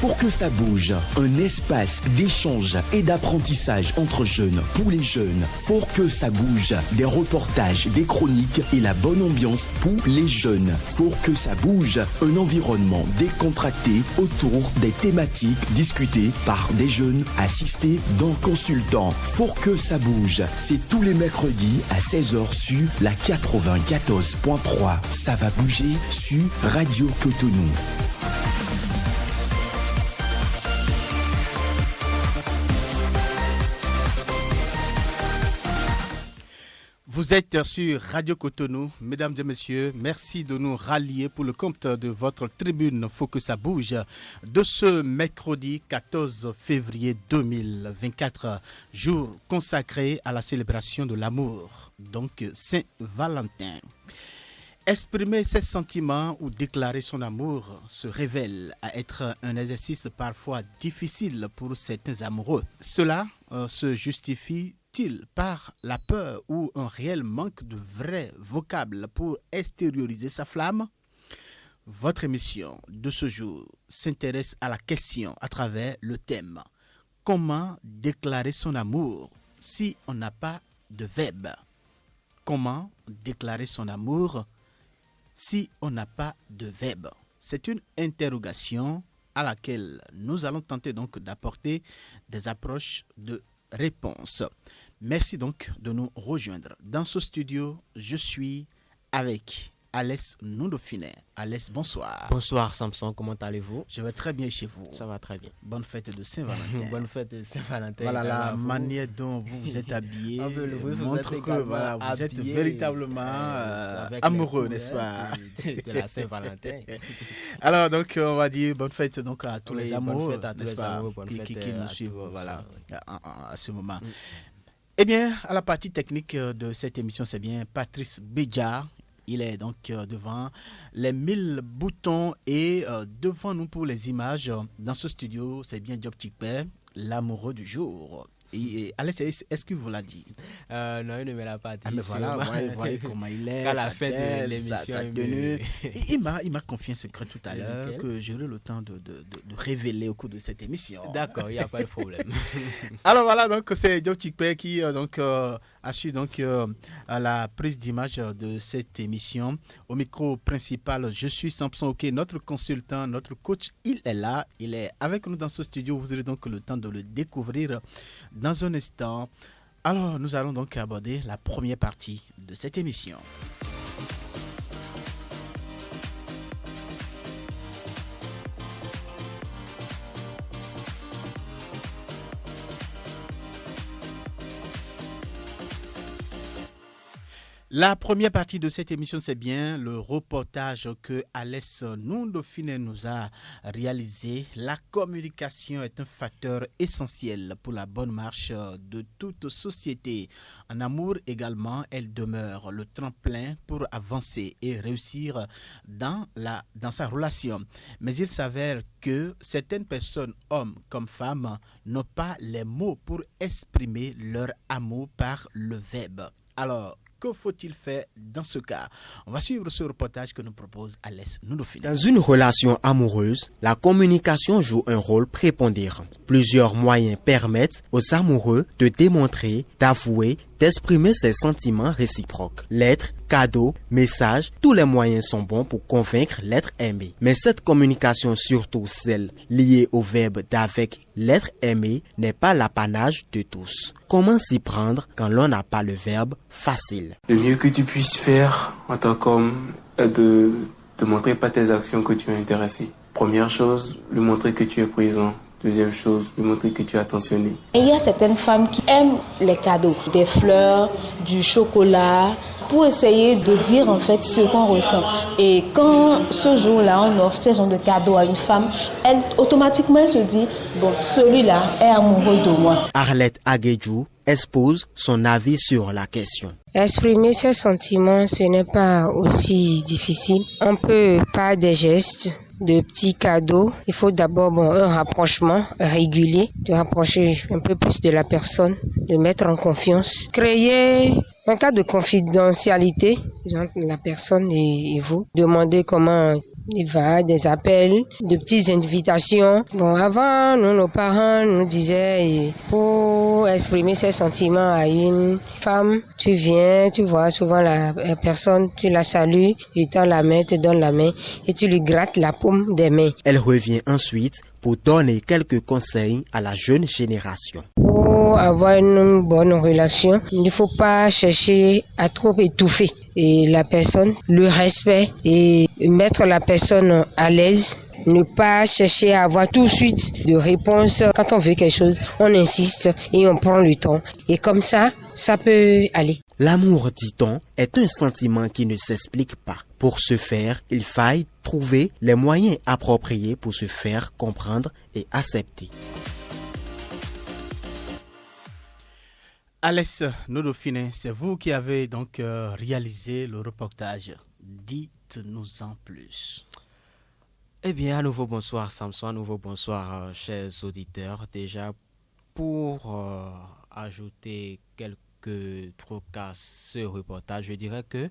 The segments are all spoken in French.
Pour que ça bouge, un espace d'échange et d'apprentissage entre jeunes, pour les jeunes. Pour que ça bouge, des reportages, des chroniques et la bonne ambiance pour les jeunes. Pour que ça bouge, un environnement décontracté autour des thématiques discutées par des jeunes assistés d'un consultant. Pour que ça bouge, c'est tous les mercredis à 16h sur la 94.3. Ça va bouger sur Radio Cotonou. Vous êtes sur Radio Cotonou, mesdames et messieurs, merci de nous rallier pour le compte de votre tribune Faut que ça bouge de ce mercredi 14 février 2024, jour consacré à la célébration de l'amour, donc Saint-Valentin. Exprimer ses sentiments ou déclarer son amour se révèle à être un exercice parfois difficile pour certains amoureux. Cela se justifie par la peur ou un réel manque de vrais vocables pour extérioriser sa flamme? Votre émission de ce jour s'intéresse à la question à travers le thème « Comment déclarer son amour si on n'a pas de verbe ?» Comment déclarer son amour si on n'a pas de verbe? C'est une interrogation à laquelle nous allons tenter donc d'apporter des approches de réponse. Merci donc de nous rejoindre. Dans ce studio, je suis avec Alès Nundofiné. Alès, bonsoir. Bonsoir Samson, comment allez-vous? Je vais très bien chez vous. Ça va très bien. Bonne fête de Saint-Valentin. Bonne fête de Saint-Valentin. Voilà la manière dont vous vous êtes habillé montre que voilà, vous êtes véritablement amoureux, n'est-ce pas? De la Saint-Valentin. Alors donc on va dire bonne fête donc à tous les amoureux, bonne fête à tous les amoureux, qui nous suivent voilà, à ce moment. Eh bien, à la partie technique de cette émission, c'est bien Patrice Béja. Il est donc devant les 1000 boutons et devant nous pour les images. Dans ce studio, c'est bien Diop Tikpe, l'amoureux du jour. Et Alès, est-ce qu'il vous l'a dit? Non, il ne me l'a pas dit. Ah mais voilà, voyez comment il est. À la fin de l'émission, il m'a confié un secret tout à l'heure que j'aurai le temps de révéler au cours de cette émission. D'accord, il n'y a pas de problème. Alors voilà, donc c'est Diop Tikpe qui assure donc la prise d'image de cette émission. Au micro principal, je suis Samson Oké, notre consultant, notre coach. Il est là, il est avec nous dans ce studio. Vous aurez donc le temps de le découvrir dans un instant. Alors, nous allons donc aborder la première partie de cette émission. La première partie de cette émission, c'est bien le reportage que Alès Nundofiné nous a réalisé. La communication est un facteur essentiel pour la bonne marche de toute société. En amour également, elle demeure le tremplin pour avancer et réussir dans sa relation. Mais il s'avère que certaines personnes, hommes comme femmes, n'ont pas les mots pour exprimer leur amour par le verbe. Alors, que faut-il faire dans ce cas? On va suivre ce reportage que nous propose Alès Nundofiné. Dans une relation amoureuse, la communication joue un rôle prépondérant. Plusieurs moyens permettent aux amoureux de démontrer, d'avouer, d'exprimer ses sentiments réciproques. Lettres, cadeaux, messages, tous les moyens sont bons pour convaincre l'être aimé. Mais cette communication, surtout celle liée au verbe d'avec l'être aimé, n'est pas l'apanage de tous. Comment s'y prendre quand l'on n'a pas le verbe facile? Le mieux que tu puisses faire en tant qu'homme est de montrer par tes actions que tu es intéressé. Première chose, lui montrer que tu es présent. Deuxième chose, lui montrer que tu es attentionné. Il y a certaines femmes qui aiment les cadeaux, des fleurs, du chocolat, pour essayer de dire en fait ce qu'on ressent. Et quand ce jour-là, on offre ce genre de cadeau à une femme, elle automatiquement se dit, bon, celui-là est amoureux de moi. Arlette Aguedjou expose son avis sur la question. Exprimer ses sentiments, ce n'est pas aussi difficile. On peut par des gestes, de petits cadeaux. Il faut d'abord un rapprochement régulier, de rapprocher un peu plus de la personne, de mettre en confiance. Créer un cas de confidentialité entre la personne et vous. Demander comment des appels, de petites invitations. Bon, avant, nos parents nous disaient, pour exprimer ses sentiments à une femme, tu viens, tu vois souvent la personne, tu la salues, tu tends la main, te donne la main et tu lui grattes la paume des mains. Elle revient ensuite pour donner quelques conseils à la jeune génération. Pour avoir une bonne relation, il ne faut pas chercher à trop étouffer et la personne, le respect et mettre la personne à l'aise. Ne pas chercher à avoir tout de suite de réponse. Quand on veut quelque chose, on insiste et on prend le temps. Et comme ça peut aller. L'amour, dit-on, est un sentiment qui ne s'explique pas. Pour ce faire, il faille trouver les moyens appropriés pour se faire comprendre et accepter. Alex Nodofine, c'est vous qui avez donc réalisé le reportage. Dites-nous en plus. Eh bien, à nouveau bonsoir Samson, à nouveau bonsoir chers auditeurs. Déjà, pour ajouter quelques trucs à ce reportage, je dirais que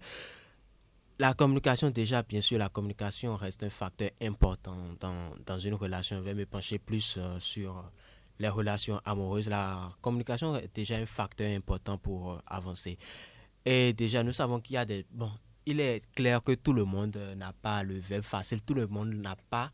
la communication, déjà, bien sûr, la communication reste un facteur important dans une relation. Je vais me pencher plus sur les relations amoureuses. La communication est déjà un facteur important pour avancer. Et déjà, nous savons qu'il y a des... Bon, il est clair que tout le monde n'a pas le verbe facile. Tout le monde n'a pas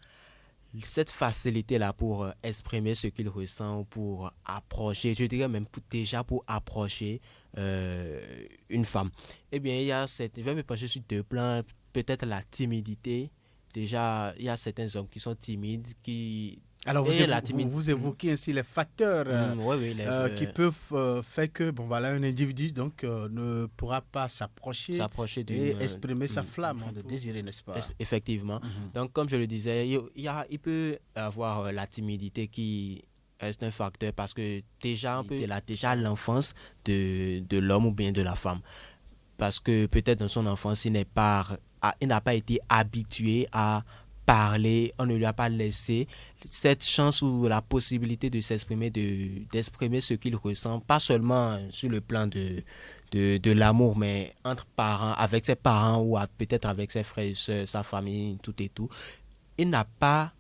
cette facilité-là pour exprimer ce qu'il ressent, pour approcher, je dirais même déjà pour approcher une femme. Eh bien, je vais me pencher sur deux plans. Peut-être la timidité. Déjà, il y a certains hommes qui sont timides, qui... Alors, vous évoquez ainsi les facteurs qui peuvent faire que un individu donc, ne pourra pas s'approcher et exprimer sa flamme de désirer, n'est-ce pas? Effectivement. Donc, comme je le disais, il peut avoir la timidité qui est un facteur parce que déjà, il a déjà l'enfance de l'homme ou bien de la femme. Parce que peut-être dans son enfance, il n'a pas été habitué à parler, on ne lui a pas laissé cette chance ou la possibilité de s'exprimer, d'exprimer ce qu'il ressent, pas seulement sur le plan de l'amour, mais entre parents, avec ses parents ou peut-être avec ses frères et soeurs, sa famille, tout et tout. Il n'a pas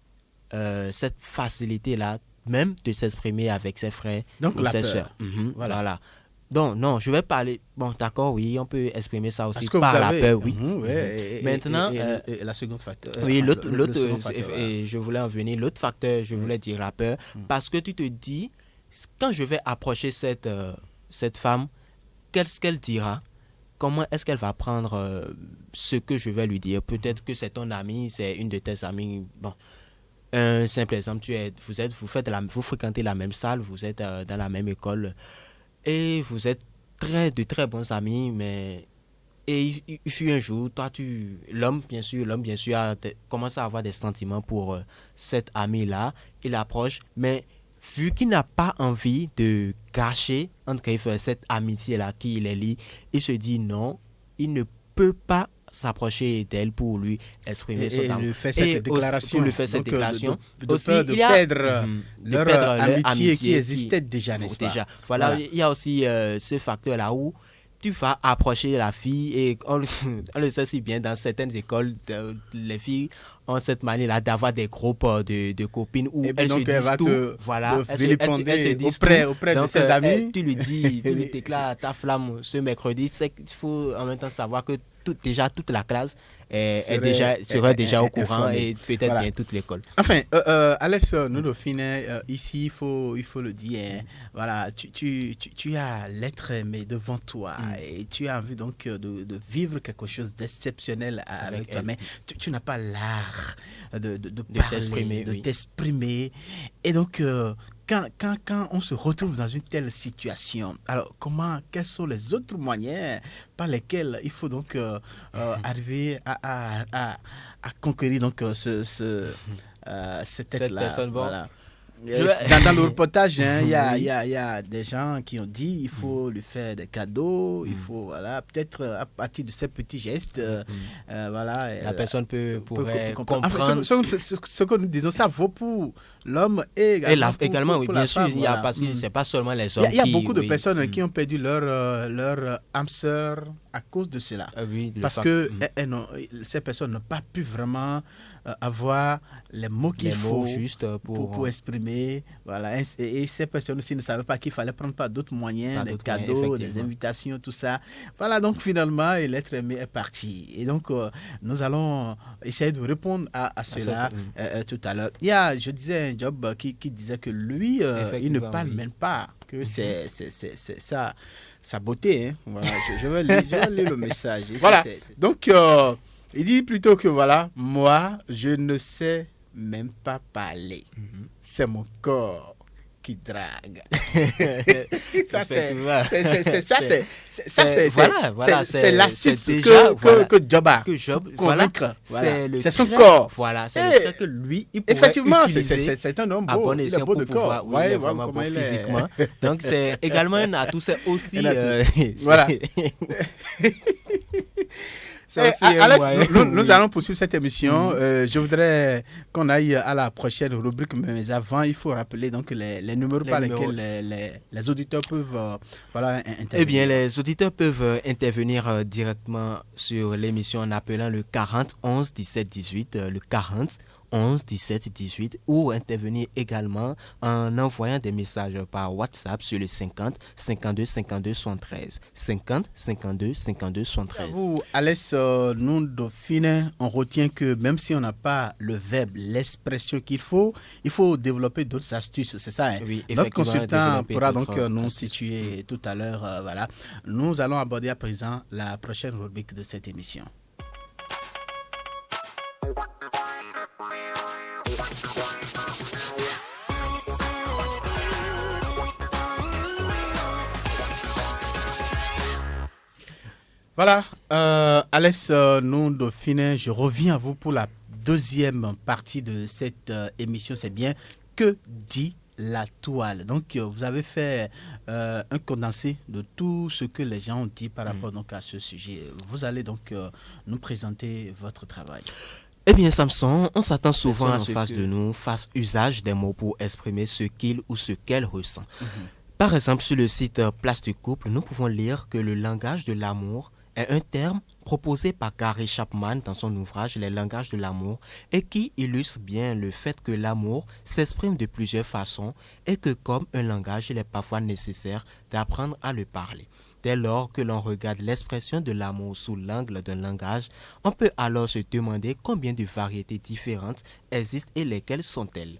cette facilité-là, même de s'exprimer avec ses frères ou ses soeurs. Voilà. Donc, non, je vais parler... Bon, d'accord, oui, on peut exprimer ça aussi par la peur, oui. Maintenant... Et la seconde facteur. Oui, l'autre et je voulais en venir. L'autre facteur, je voulais dire la peur. Parce que tu te dis, quand je vais approcher cette femme, qu'est-ce qu'elle dira? Comment est-ce qu'elle va prendre ce que je vais lui dire? Peut-être que c'est ton ami, c'est une de tes amies. Bon, un simple exemple, vous fréquentez la même salle, vous êtes dans la même école... Et vous êtes de très bons amis, mais il fut un jour, l'homme bien sûr commence à avoir des sentiments pour cet ami-là. Il approche, mais vu qu'il n'a pas envie de gâcher cette amitié-là qui les lie, il se dit non, il ne peut pas s'approcher d'elle pour lui exprimer son amour. Il fait cette déclaration. De perdre leur amitié qui existait déjà, n'est-ce pas? Voilà, il y a aussi ce facteur-là où tu vas approcher la fille et on le sait si bien, dans certaines écoles, les filles ont cette manière-là d'avoir des groupes de copines où elles se disent tout. Voilà, elles se disent auprès de ses amis. Tu lui déclares ta flamme ce mercredi. C'est qu'il faut en même temps savoir que toute la classe serait déjà au courant et peut-être bien toute l'école. Enfin, Alex Nodofine, ici, il faut le dire, voilà, tu as l'être aimé devant toi et tu as envie donc de vivre quelque chose d'exceptionnel avec toi, mais tu n'as pas l'art de parler, de t'exprimer. Et donc, quand on se retrouve dans une telle situation, alors quels sont les autres moyens par lesquels il faut donc arriver à conquérir donc cette tête-là, personne, voilà. Dans le reportage, il y a des gens qui ont dit il faut lui faire des cadeaux, il faut peut-être à partir de ces petits gestes, la personne pourrait comprendre. Enfin, ce que nous disons, ça vaut pour l'homme et également pour bien sûr, femme, parce que c'est pas seulement les hommes. Il y a beaucoup de personnes qui ont perdu leur âme sœur à cause de cela. Oui, Parce que ces personnes n'ont pas pu vraiment avoir les mots qu'il faut juste pour exprimer. Voilà. Et ces personnes aussi ne savaient pas qu'il fallait prendre pas d'autres moyens, des cadeaux, des invitations, tout ça. Voilà, donc finalement, l'être aimé est parti. Et donc, nous allons essayer de répondre à cela tout à l'heure. Il y a, je disais, un job qui disait que lui, il ne parle même pas, que c'est ça. Sa beauté, hein. Voilà, je vais lire le message. Voilà. Donc, il dit plutôt que voilà, moi, je ne sais même pas parler. C'est mon corps qui drague. C'est l'astuce que Job a. C'est son corps. Voilà, c'est le trait que lui, il pourrait effectivement, utiliser c'est un homme beau. Il est beau de corps. Oui, il est vraiment beau physiquement. Donc, c'est également un atout. C'est aussi... Voilà. Alex, nous allons poursuivre cette émission. Je voudrais qu'on aille à la prochaine rubrique, mais avant, il faut rappeler donc les numéros par lesquels les auditeurs peuvent intervenir. Eh bien, les auditeurs peuvent intervenir directement sur l'émission en appelant le 40 11 17 18, le 40 11 17 18, ou intervenir également en envoyant des messages par WhatsApp sur le 50 52 52 73 50 52 52 73. Vous, Alex, nous Dauphinais, on retient que même si on n'a pas le verbe, l'expression qu'il faut, il faut développer d'autres astuces, c'est ça, hein? Oui, notre consultant pourra donc nous situer tout à l'heure. Voilà. Nous allons aborder à présent la prochaine rubrique de cette émission. Voilà, Alex, nous Dauphinais, je reviens à vous pour la deuxième partie de cette émission. C'est bien, que dit la toile? Donc, vous avez fait un condensé de tout ce que les gens ont dit par rapport donc, à ce sujet. Vous allez donc nous présenter votre travail. Eh bien, Samson, on s'attend souvent en face de nous, fasse usage des mots pour exprimer ce qu'il ou ce qu'elle ressent. Par exemple, sur le site Place du Couple, nous pouvons lire que le langage de l'amour est un terme proposé par Gary Chapman dans son ouvrage Les langages de l'amour et qui illustre bien le fait que l'amour s'exprime de plusieurs façons et que comme un langage, il est parfois nécessaire d'apprendre à le parler. Dès lors que l'on regarde l'expression de l'amour sous l'angle d'un langage, on peut alors se demander combien de variétés différentes existent et lesquelles sont-elles.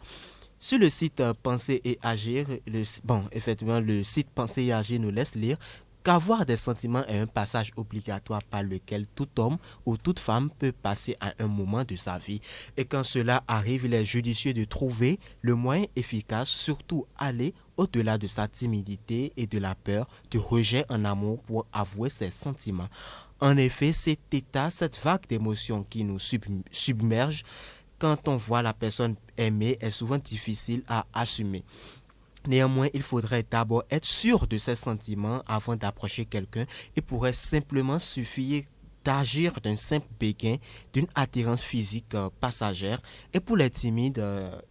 Sur le site Penser et Agir, le site Penser et Agir nous laisse lire qu'avoir des sentiments est un passage obligatoire par lequel tout homme ou toute femme peut passer à un moment de sa vie. Et quand cela arrive, il est judicieux de trouver le moyen efficace, surtout aller au-delà de sa timidité et de la peur, du rejet en amour pour avouer ses sentiments. En effet, cet état, cette vague d'émotions qui nous submerge quand on voit la personne aimée est souvent difficile à assumer. Néanmoins, il faudrait d'abord être sûr de ses sentiments avant d'approcher quelqu'un. Il pourrait simplement suffire d'agir d'un simple béguin, d'une attirance physique passagère. Et pour les timides,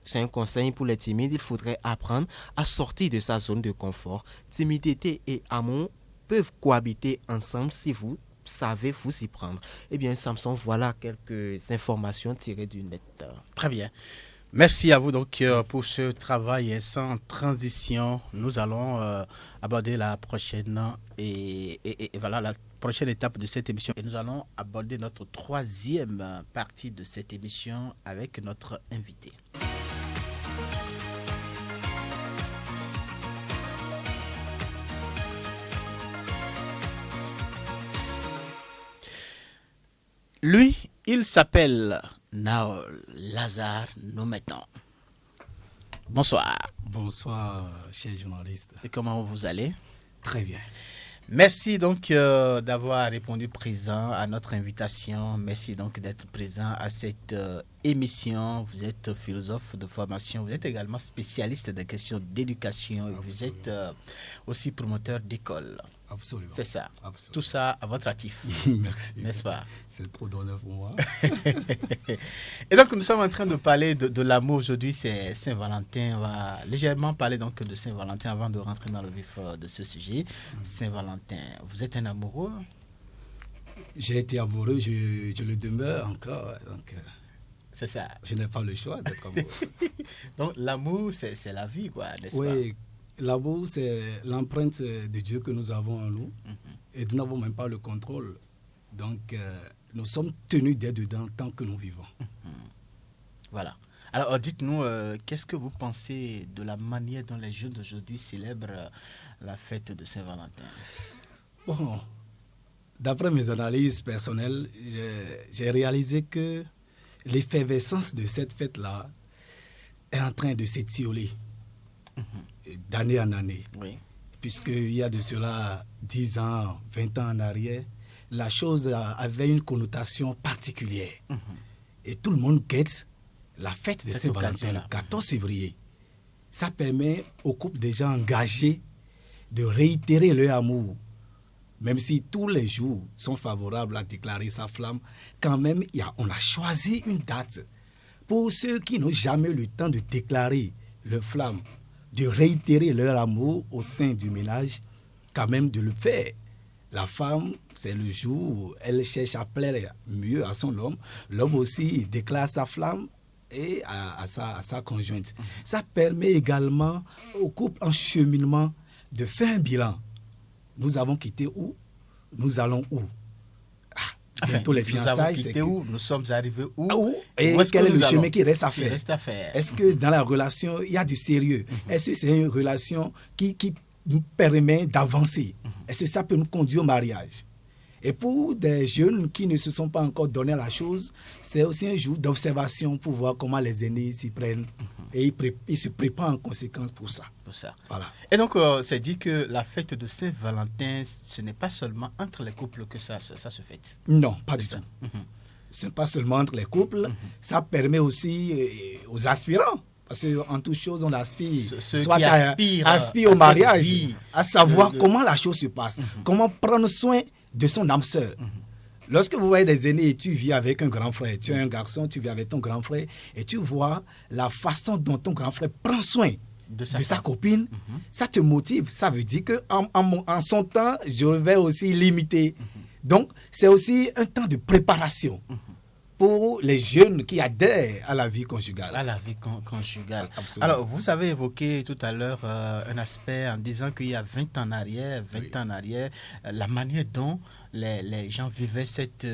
c'est un conseil pour les timides, il faudrait apprendre à sortir de sa zone de confort. Timidité et amour peuvent cohabiter ensemble si vous savez vous y prendre. Eh bien, Samson, voilà quelques informations tirées du net. Très bien. Merci à vous donc pour ce travail. Sans transition, nous allons aborder la prochaine la prochaine étape de cette émission. Et nous allons aborder notre troisième partie de cette émission avec notre invité. Lui, il s'appelle Naol Lazare Noumetan. Bonsoir. Bonsoir, cher journaliste. Et comment vous allez? Très bien. Merci donc d'avoir répondu présent à notre invitation. Merci donc d'être présent à cette émission. Vous êtes philosophe de formation. Vous êtes également spécialiste des questions d'éducation. Absolument. Vous êtes aussi promoteur d'école. Absolument. C'est ça. Absolument. Tout ça à votre actif. Merci. N'est-ce pas? C'est trop d'honneur pour moi. Et donc, nous sommes en train de parler de l'amour. Aujourd'hui, c'est Saint-Valentin. On va légèrement parler donc de Saint-Valentin avant de rentrer dans le vif de ce sujet. Saint-Valentin, vous êtes un amoureux? J'ai été amoureux, je le demeure encore. Donc, c'est ça. Je n'ai pas le choix d'être amoureux. Donc l'amour, c'est la vie, quoi, n'est-ce pas? Oui, l'amour, c'est l'empreinte de Dieu que nous avons en nous. Et nous n'avons même pas le contrôle. Donc, nous sommes tenus d'être dedans tant que nous vivons. Voilà. Alors, dites-nous, qu'est-ce que vous pensez de la manière dont les jeunes d'aujourd'hui célèbrent la fête de Saint-Valentin? Bon, d'après mes analyses personnelles, j'ai réalisé que l'effervescence de cette fête-là est en train de s'étioler d'année en année. Oui. Puisqu'il y a de cela 10 ans, 20 ans en arrière, la chose avait une connotation particulière. Et tout le monde guette la fête de Saint-Valentin, le 14 février. Ça permet aux couples déjà engagés de réitérer leur amour. Même si tous les jours sont favorables à déclarer sa flamme, quand même, on a choisi une date pour ceux qui n'ont jamais eu le temps de déclarer leur flamme, de réitérer leur amour au sein du ménage, quand même de le faire. La femme, c'est le jour où elle cherche à plaire mieux à son homme. L'homme aussi déclare sa flamme et à sa conjointe. Ça permet également au couple en cheminement de faire un bilan. Nous avons quitté où? Nous allons où? Bientôt les fiançailles. Nous avons quitté où? Nous sommes arrivés où? Et quel est le chemin qui reste à faire? Est-ce que dans la relation, il y a du sérieux? Est-ce que c'est une relation qui nous permet d'avancer? Est-ce que ça peut nous conduire au mariage? Et pour des jeunes qui ne se sont pas encore donné la chose, c'est aussi un jour d'observation pour voir comment les aînés s'y prennent. Et ils se préparent en conséquence pour ça. Voilà. Et donc, c'est dit que la fête de Saint-Valentin, ce n'est pas seulement entre les couples que ça se fête. Non, pas du tout. Ce n'est pas seulement entre les couples. Ça permet aussi aux aspirants. Parce qu'en toute chose, on aspire, soit aspire au mariage, à savoir comment la chose se passe, comment prendre soin de son âme sœur. Lorsque vous voyez des aînés et tu vis avec un grand frère, tu es un garçon, tu vis avec ton grand frère, et tu vois la façon dont ton grand frère prend soin de sa copine, ça te motive. Ça veut dire qu'en son temps, je vais aussi l'imiter. Donc, c'est aussi un temps de préparation pour les jeunes qui adhèrent à la vie conjugale. À la vie conjugale. Absolument. Alors, vous avez évoqué tout à l'heure un aspect en disant qu'il y a 20 ans en arrière, la manière dont les gens vivaient cette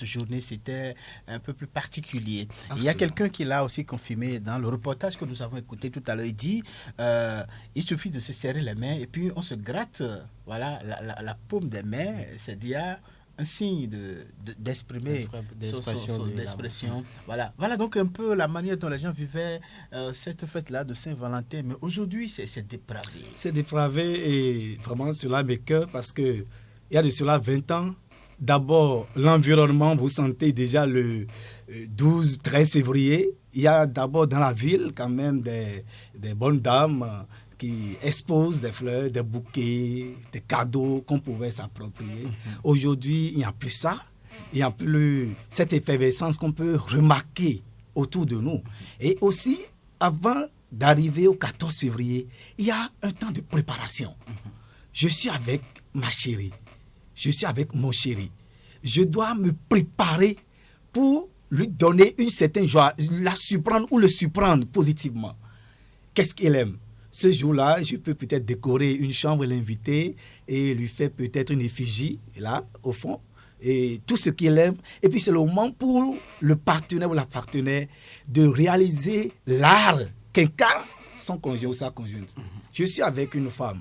journée, c'était un peu plus particulier. Absolument. Il y a quelqu'un qui l'a aussi confirmé dans le reportage que nous avons écouté tout à l'heure. Il dit, il suffit de se serrer les mains et puis on se gratte la paume des mains, c'est-à-dire un signe d'expression. Voilà donc un peu la manière dont les gens vivaient cette fête-là de Saint-Valentin. Mais aujourd'hui, c'est dépravé. C'est dépravé et vraiment cela m'écoeure parce que il y a de cela 20 ans. D'abord, l'environnement, vous sentez déjà le 12-13 février. Il y a d'abord dans la ville quand même des bonnes dames qui exposent des fleurs, des bouquets, des cadeaux qu'on pouvait s'approprier. Aujourd'hui, il n'y a plus ça. Il n'y a plus cette effervescence qu'on peut remarquer autour de nous. Et aussi, avant d'arriver au 14 février, il y a un temps de préparation. Je suis avec ma chérie. Je suis avec mon chéri. Je dois me préparer pour lui donner une certaine joie, la surprendre ou le surprendre positivement. Qu'est-ce qu'il aime? Ce jour-là, je peux peut-être décorer une chambre, l'inviter et lui faire peut-être une effigie, là, au fond, et tout ce qu'il aime. Et puis, c'est le moment pour le partenaire ou la partenaire de réaliser l'art qu'incarne son conjoint ou sa conjointe. Je suis avec une femme.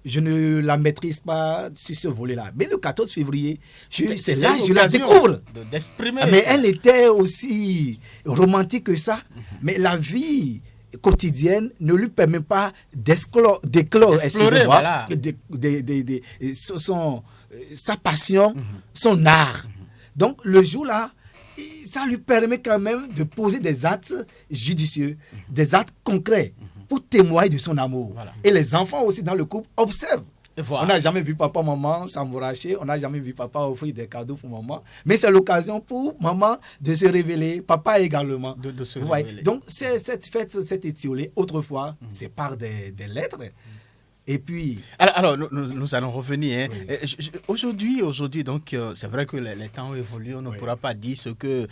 Je ne la maîtrise pas sur ce volet-là. Mais le 14 février, c'est là que je la découvre. Mais elle était aussi romantique que ça. Mais la vie quotidienne ne lui permet pas d'éclore, excusez-moi, sa passion, son art. Donc, le jour-là, ça lui permet quand même de poser des actes judicieux, des actes concrets pour témoigner de son amour. Voilà. Et les enfants aussi dans le couple observent. Voilà. On n'a jamais vu papa, maman s'amouracher, on n'a jamais vu papa offrir des cadeaux pour maman, mais c'est l'occasion pour maman de se révéler, papa également. De se révéler. Donc, cette fête s'est étiolée autrefois, c'est par des lettres. Et puis... Alors nous allons revenir. Hein. Oui. Aujourd'hui, donc, c'est vrai que les temps ont évolué. On ne pourra pas dire ce que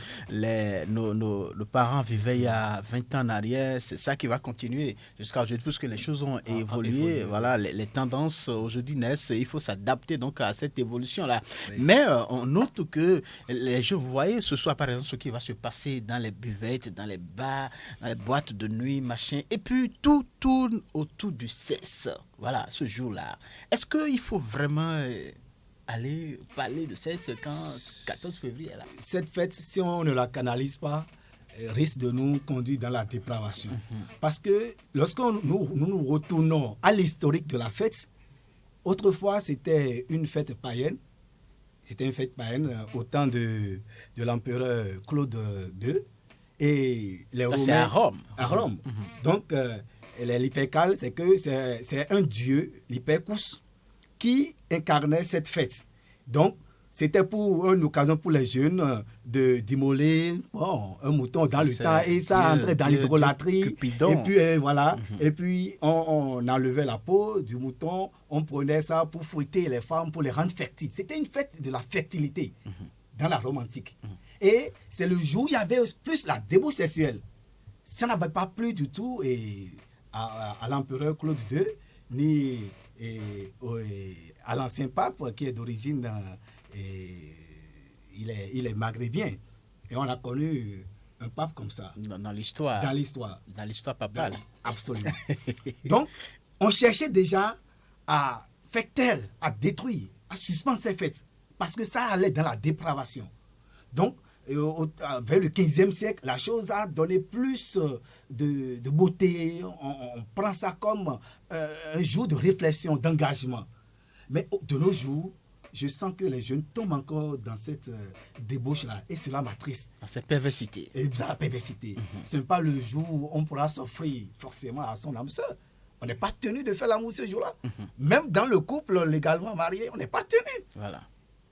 nos parents vivaient il y a 20 ans en arrière. C'est ça qui va continuer jusqu'à aujourd'hui, puisque les choses ont évolué. Voilà, les tendances aujourd'hui naissent. Il faut s'adapter donc à cette évolution-là. Oui. Mais on note que les jeunes, vous voyez, ce soit par exemple ce qui va se passer dans les buvettes, dans les bars, dans les boîtes de nuit, machin. Et puis tout tourne autour du sexe. Voilà, ce jour-là. Est-ce qu'il faut vraiment aller parler de sexe quand 14 février est là? Cette fête, si on ne la canalise pas, risque de nous conduire dans la dépravation. Parce que lorsque nous retournons à l'historique de la fête, autrefois c'était une fête païenne. C'était une fête païenne au temps de l'empereur Claude II. Et les Romains, c'est à Rome. À Rome. Donc, l'Hypercale, c'est un dieu, l'Hypercus, qui incarnait cette fête. Donc, c'était pour une occasion pour les jeunes d'immoler un mouton dans le temps, et ça entrait dans l'idolâtrie. Et puis voilà. Et puis on enlevait la peau du mouton, on prenait ça pour fouetter les femmes, pour les rendre fertiles. C'était une fête de la fertilité dans la Rome antique. Et c'est le jour où il y avait plus la débauche sexuelle. Ça n'avait pas plu du tout à l'empereur Claude II, ni à l'ancien pape qui est d'origine, il est maghrébien. Et on a connu un pape comme ça. Dans l'histoire. Dans l'histoire. Dans l'histoire papale. Absolument. Donc, on cherchait déjà à faire taire, à détruire, à suspendre ces fêtes. Parce que ça allait dans la dépravation. Donc, vers le 15e siècle, la chose a donné plus de beauté. On prend ça comme un jour de réflexion, d'engagement. Mais de nos jours, je sens que les jeunes tombent encore dans cette débauche-là. Et cela m'attriste. Dans cette perversité. Et dans la perversité. Ce n'est pas le jour où on pourra s'offrir forcément à son âme sœur. On n'est pas tenu de faire l'amour ce jour-là. Même dans le couple légalement marié, on n'est pas tenu. Voilà.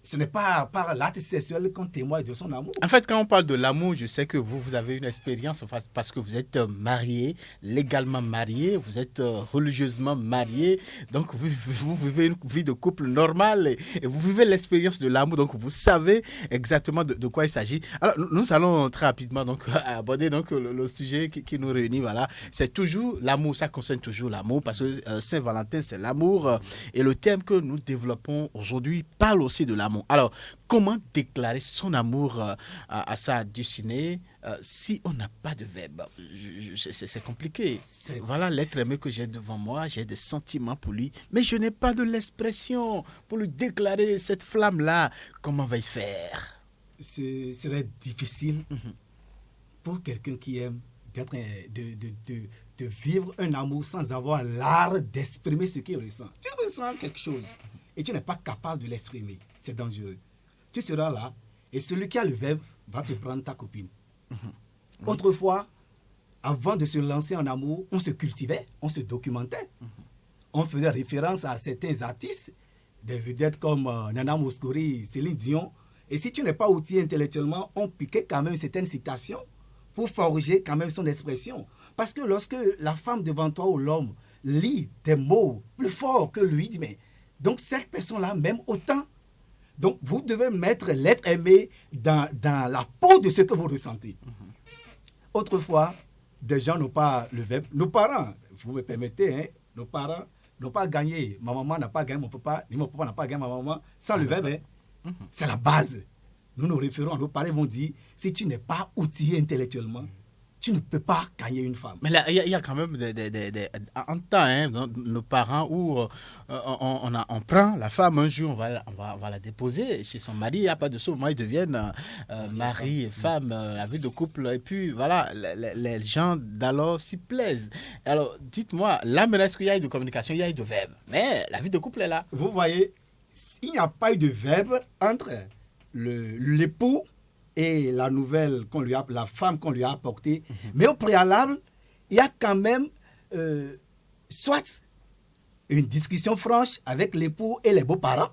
Ce n'est pas par l'acte sexuel qu'on témoigne de son amour. En fait, quand on parle de l'amour, je sais que vous avez une expérience parce que vous êtes marié, légalement marié, vous êtes religieusement marié. Donc, vous vivez une vie de couple normale et vous vivez l'expérience de l'amour. Donc, vous savez exactement de quoi il s'agit. Alors, nous allons très rapidement donc, aborder donc, le sujet qui nous réunit. Voilà. C'est toujours l'amour, ça concerne toujours l'amour parce que Saint-Valentin, c'est l'amour. Et le thème que nous développons aujourd'hui parle aussi de l'amour. Alors, comment déclarer son amour à sa destinée si on n'a pas de verbe? C'est compliqué. Voilà l'être aimé que j'ai devant moi, j'ai des sentiments pour lui, mais je n'ai pas de l'expression pour lui déclarer cette flamme-là. Comment va-t-il faire? Ce serait difficile pour quelqu'un qui aime de vivre un amour sans avoir l'art d'exprimer ce qu'il ressent. Tu ressens quelque chose et tu n'es pas capable de l'exprimer. C'est dangereux. Tu seras là et celui qui a le verbe va te prendre ta copine. Autrefois, avant de se lancer en amour, on se cultivait, on se documentait. On faisait référence à certains artistes, des vedettes comme Nana Mouskouri, Céline Dion. Et si tu n'es pas outillé intellectuellement, on piquait quand même certaines citations pour forger quand même son expression. Parce que lorsque la femme devant toi ou l'homme lit des mots plus forts que lui, dit mais donc cette personne-là m'aime autant. Donc vous devez mettre l'être aimé dans la peau de ce que vous ressentez. Autrefois, des gens n'ont pas le verbe. Nos parents, vous me permettez, hein, nos parents n'ont pas gagné. Ma maman n'a pas gagné mon papa, ni mon papa n'a pas gagné ma maman. Sans le verbe, hein, c'est la base. Nous nous référons à nos parents, vont dire, si tu n'es pas outillé intellectuellement, tu ne peux pas gagner une femme. Mais là, il y a quand même un temps, hein, nos parents, où on prend la femme un jour, on va la déposer chez son mari, il n'y a pas de ça, au moins ils deviennent mari et femme, la vie de couple, et puis voilà, les gens d'alors s'y plaisent. Alors, dites-moi, là, maintenant, est-ce qu'il y a eu de communication, il y a eu de verbe, mais la vie de couple est là. Vous voyez, il n'y a pas eu de verbe entre l'époux et la nouvelle la femme qu'on lui a apportée. Mais au préalable, il y a quand même soit une discussion franche avec l'époux et les beaux-parents.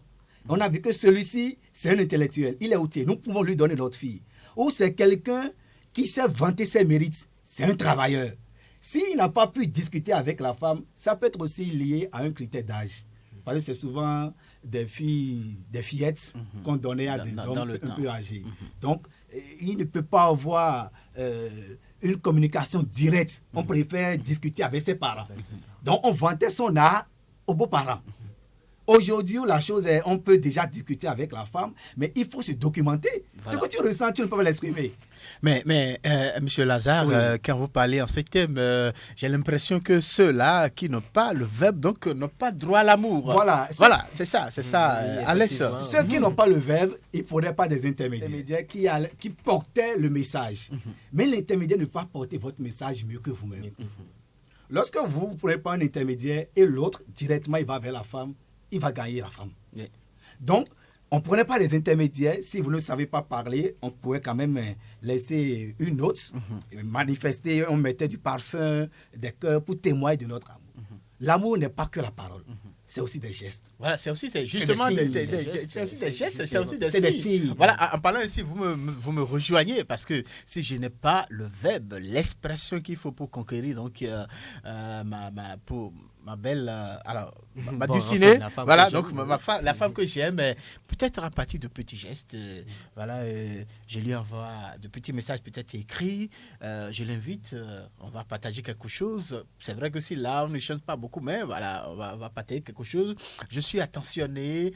On a vu que celui-ci, c'est un intellectuel, il est outillé, nous pouvons lui donner notre fille. Ou c'est quelqu'un qui sait vanter ses mérites, c'est un travailleur. S'il n'a pas pu discuter avec la femme, ça peut être aussi lié à un critère d'âge. Parce que c'est souvent des fillettes qu'on donnait à des hommes un peu âgés. Donc, il ne peut pas avoir une communication directe. On préfère discuter avec ses parents. Donc, on vantait son art aux beaux-parents. Aujourd'hui, la chose est, on peut déjà discuter avec la femme, mais il faut se documenter. Voilà. Ce que tu ressens, tu ne peux pas l'exprimer. Mais Monsieur Lazare, oui. Quand vous parlez en ce thème, j'ai l'impression que ceux-là qui n'ont pas le verbe, donc n'ont pas droit à l'amour. Voilà, c'est ça, Alex. Ceux qui n'ont pas le verbe, il ne faudrait pas des intermédiaires qui portaient le message. Mais l'intermédiaire ne peut pas porter votre message mieux que vous-même. Lorsque vous ne prenez pas un intermédiaire et l'autre, directement, il va vers la femme, il va gagner la femme. Oui. Donc, on ne prenait pas les intermédiaires. Si vous ne savez pas parler, on pouvait quand même laisser une note, manifester, on mettait du parfum, des cœurs pour témoigner de notre amour. L'amour n'est pas que la parole. C'est aussi des gestes. Voilà, c'est aussi justement des gestes, c'est aussi des signes. Voilà, en parlant ici, vous me rejoignez parce que si je n'ai pas le verbe, l'expression qu'il faut pour conquérir, donc ma belle, ma dulcinée, voilà, donc la femme que j'aime, peut-être à partir de petits gestes, voilà, je lui envoie de petits messages peut-être écrits, je l'invite, on va partager quelque chose. C'est vrai que si là on ne chante pas beaucoup, mais voilà, on va partager quelque chose. Je suis attentionné.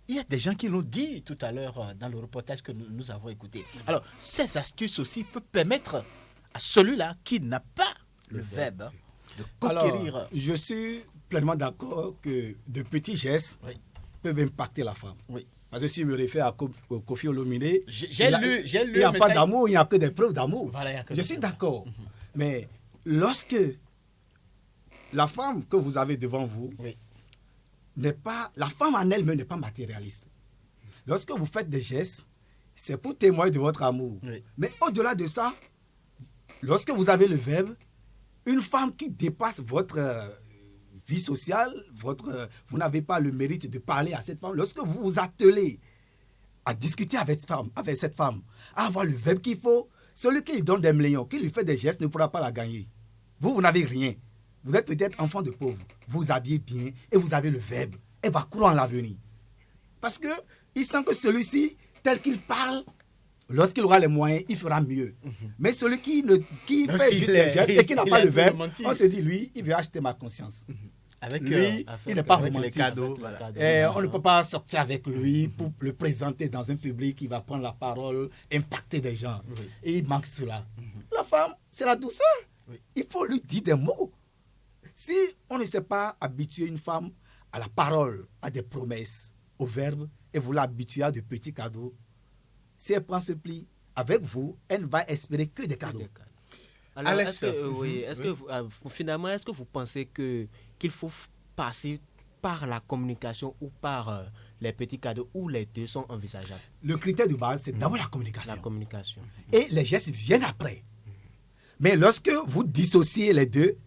Il y a des gens qui l'ont dit tout à l'heure dans le reportage que nous avons écouté. Alors, ces astuces aussi peuvent permettre à celui-là qui n'a pas le verbe de conquérir. Alors, je suis pleinement d'accord que de petits gestes peuvent impacter la femme. Oui. Parce que si je me réfère à Kofi Olomide, il n'y a pas d'amour, il n'y a que des preuves d'amour. Voilà, je suis d'accord. Mais lorsque la femme que vous avez devant vous la femme en elle-même n'est pas matérialiste. Lorsque vous faites des gestes, c'est pour témoigner de votre amour. Oui. Mais au-delà de ça, lorsque vous avez le verbe, une femme qui dépasse votre vie sociale, vous n'avez pas le mérite de parler à cette femme. Lorsque vous vous attelez à discuter avec cette femme, à avoir le verbe qu'il faut, celui qui lui donne des millions, qui lui fait des gestes, ne pourra pas la gagner. Vous n'avez rien. Vous êtes peut-être enfant de pauvre, vous habillez bien et vous avez le verbe. Elle va croire en l'avenir. Parce qu'il sent que celui-ci, tel qu'il parle, lorsqu'il aura les moyens, il fera mieux. Mais celui qui fait juste des gestes et qui n'a pas le verbe, on se dit, lui, il veut acheter ma conscience. Avec lui, il n'est pas romantique. Les cadeaux, on ne peut pas sortir avec lui pour le présenter dans un public qui va prendre la parole, impacter des gens. Oui. Et il manque cela. La femme, c'est la douceur. Oui. Il faut lui dire des mots. Si on ne sait pas habituer une femme à la parole, à des promesses, au verbe, et vous l'habituez à de petits cadeaux, si elle prend ce pli avec vous, elle ne va espérer que des cadeaux. Alors, finalement, est-ce que vous pensez qu'il faut passer par la communication ou par les petits cadeaux, ou les deux sont envisageables? Le critère de base, c'est d'abord la communication. La communication. Et les gestes viennent après. Mais lorsque vous dissociez les deux,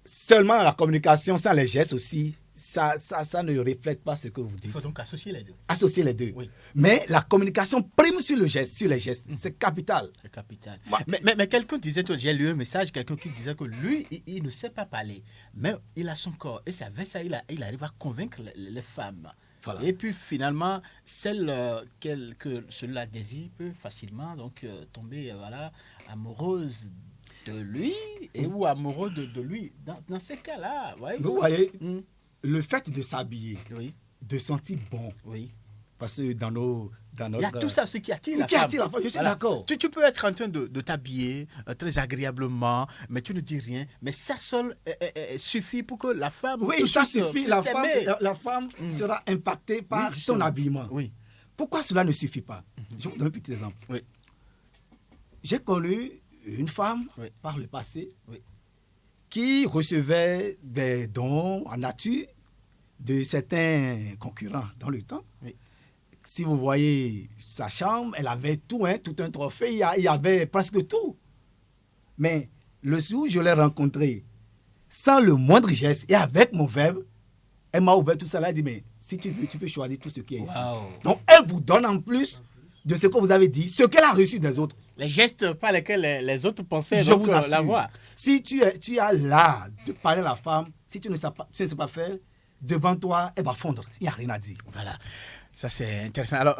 seulement la communication sans les gestes aussi, ça ne reflète pas ce que vous dites. Il faut donc associer les deux. Associer les deux. Oui. Mais la communication prime sur les gestes. C'est capital. C'est capital. Mais quelqu'un disait, j'ai lu un message, quelqu'un qui disait que lui, il ne sait pas parler, mais il a son corps. Et c'est avec ça il arrive à convaincre les femmes. Voilà. Et puis finalement, celle que celui-là désire peut facilement donc, tomber amoureuse de lui ou amoureux de lui. Dans ces cas-là, vous voyez, le fait de s'habiller, de sentir bon, parce que dans notre... Il y a tout ça, ce qui attire la femme. Je suis d'accord. Tu peux être en train de t'habiller très agréablement, mais tu ne dis rien. Mais ça seul suffit pour que la femme... Oui, ça suffit. La femme sera impactée par ton habillement. Oui. Pourquoi cela ne suffit pas? Je vais vous donner un petit exemple. Oui. J'ai connu une femme par le passé qui recevait des dons en nature de certains concurrents dans le temps. Oui. Si vous voyez sa chambre, elle avait tout un trophée, il y avait presque tout. Mais le jour où je l'ai rencontrée, sans le moindre geste et avec mon verbe, elle m'a ouvert tout ça. Elle a dit, mais si tu veux, tu peux choisir tout ce qui est ici. Wow. Donc elle vous donne en plus de ce que vous avez dit, ce qu'elle a reçu des autres. Les gestes par lesquels les autres pensaient Je donc, vous assure. la voix. Si tu as l'art de parler à la femme, si tu ne sais pas faire, devant toi, elle va fondre. Il n'y a rien à dire. Voilà. Ça, c'est intéressant. Alors,